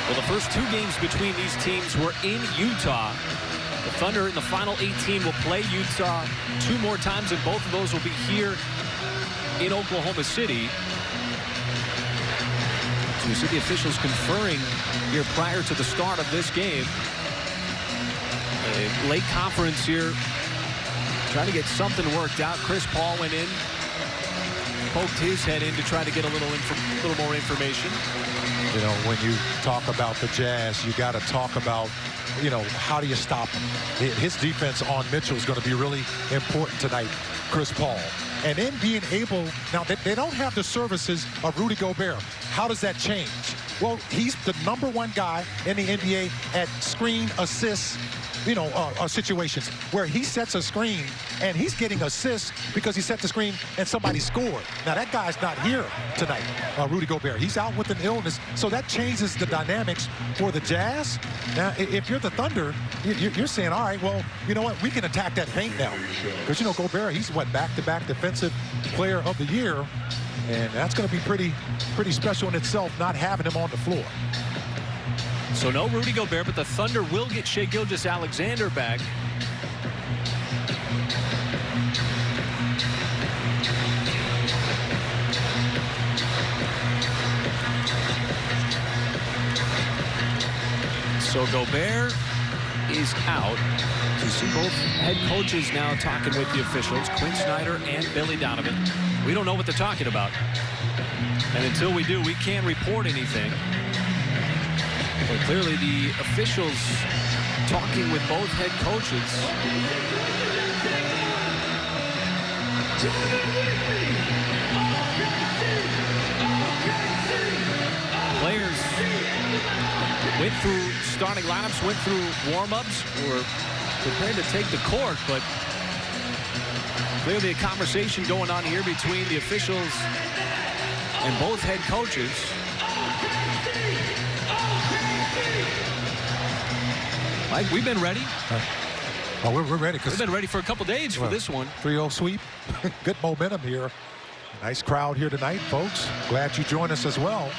Well, the first 2 games between these teams were in Utah. The Thunder in the final 18 will play Utah 2 more times, and both of those will be here in Oklahoma City. So you see the officials conferring here prior to the start of this game. A late conference here, trying to get something worked out. Chris Paul went in, poked his head in to try to get a little more information. You know, when you talk about the Jazz, you got to talk about, you know, how do you stop him? His defense on Mitchell is going to be really important tonight, Chris Paul. And then being able, now they don't have the services of Rudy Gobert. How does that change? Well, he's the #1 guy in the NBA at screen assists, you know, situations where he sets a screen and he's getting assists because he set the screen and somebody scored. Now that guy's not here tonight, Rudy Gobert. He's out with an illness, so that changes the dynamics for the Jazz. Now, if you're the Thunder, you're saying, all right, well, you know what, we can attack that paint now. Because, you know, Gobert, he's what, back-to-back defensive player of the year, and that's going to be pretty special in itself, not having him on the floor. So no Rudy Gobert, but the Thunder will get Shai Gilgeous-Alexander back. So Gobert is out. So you see both head coaches now talking with the officials, Quinn Snyder and Billy Donovan. We don't know what they're talking about. And until we do, we can't report anything. But clearly the officials talking with both head coaches. Players went through starting lineups, went through warm-ups, were prepared to take the court, but clearly a conversation going on here between the officials and both head coaches. Mike, we've been ready. Oh, we're ready. We've been ready for a couple days for this one. 3-0 sweep. Good momentum here. Nice crowd here tonight, folks. Glad you joined us as well.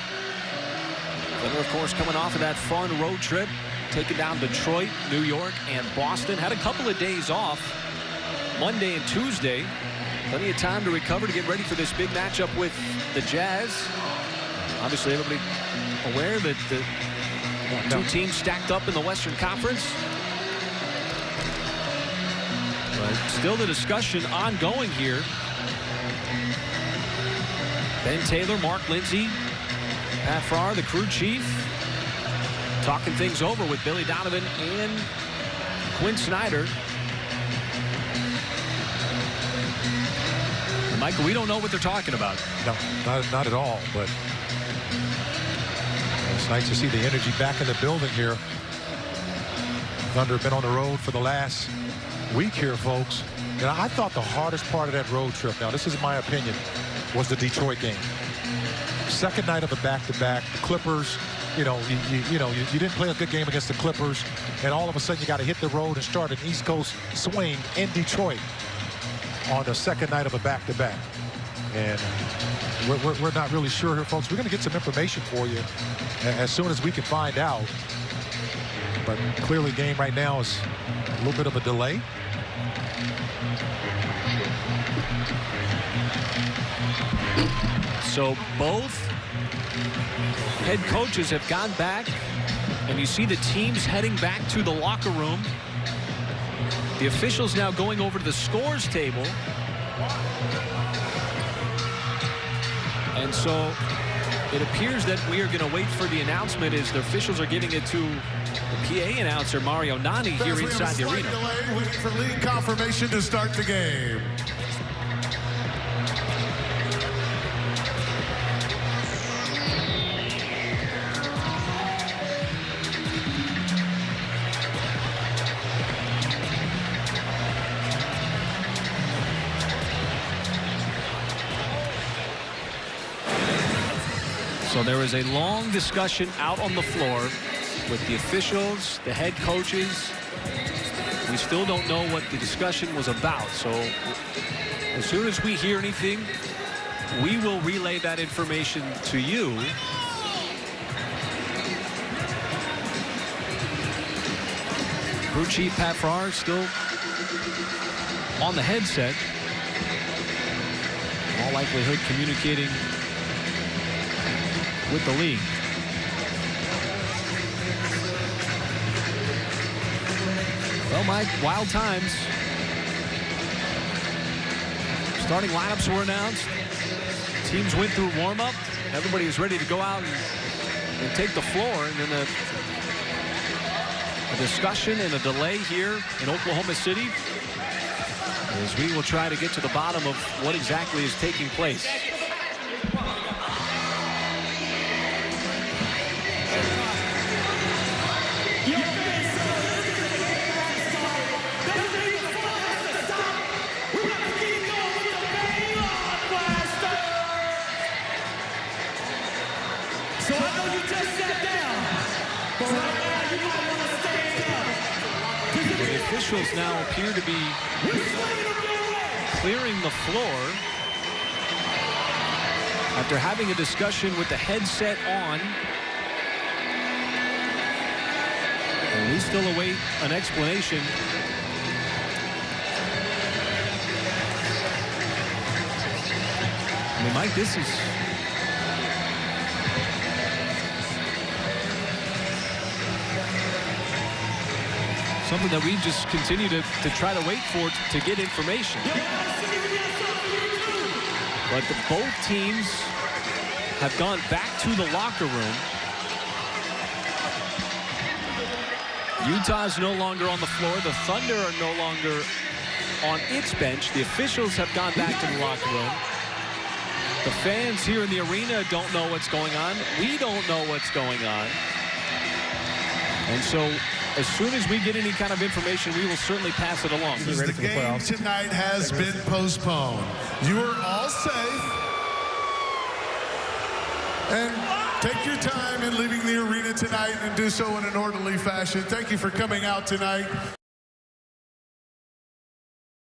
Thunder, of course, coming off of that fun road trip, taking down Detroit, New York, and Boston. Had a couple of days off, Monday and Tuesday. Plenty of time to recover to get ready for this big matchup with the Jazz. Obviously, everybody aware that the two teams stacked up in the Western Conference. But still the discussion ongoing here. Ben Taylor, Mark Lindsay, Pat Farrar, the crew chief, talking things over with Billy Donovan and Quinn Snyder. And Michael, we don't know what they're talking about. No, not at all, but it's nice to see the energy back in the building here. Thunder have been on the road for the last week here, folks. You know, I thought the hardest part of that road trip, now this is my opinion, was the Detroit game. Second night of a back-to-back. The Clippers, you didn't play a good game against the Clippers, and all of a sudden you got to hit the road and start an East Coast swing in Detroit on the second night of a back-to-back. And we're not really sure here, folks. We're going to get some information for you as soon as we can find out. But clearly, game right now is a little bit of a delay. So both head coaches have gone back, and you see the teams heading back to the locker room. The officials now going over to the scores table. And so it appears that we are going to wait for the announcement as the officials are giving it to the PA announcer, Mario Nani, here inside the arena. Delay, waiting for lead confirmation to start the game. So there is a long discussion out on the floor with the officials, the head coaches. We still don't know what the discussion was about. So as soon as we hear anything, we will relay that information to you. Crew chief Pat Farrar still on the headset. In all likelihood communicating with the league. Well, Mike, wild times. Starting lineups were announced. Teams went through warm-up. Everybody was ready to go out and take the floor. And then a discussion and a delay here in Oklahoma City as we will try to get to the bottom of what exactly is taking place. So I know you just sat down, but right now you might want to stand up. The officials now appear to be clearing the floor after having a discussion with the headset on. And we still await an explanation. I mean, Mike, this is something that we just continue to try to wait for to get information. But both teams have gone back to the locker room. Utah's no longer on the floor. The Thunder are no longer on its bench. The officials have gone back to the locker room. The fans here in the arena don't know what's going on. We don't know what's going on. And so as soon as we get any kind of information, we will certainly pass it along. The game tonight has been postponed. You are all safe. And take your time in leaving the arena tonight and do so in an orderly fashion. Thank you for coming out tonight.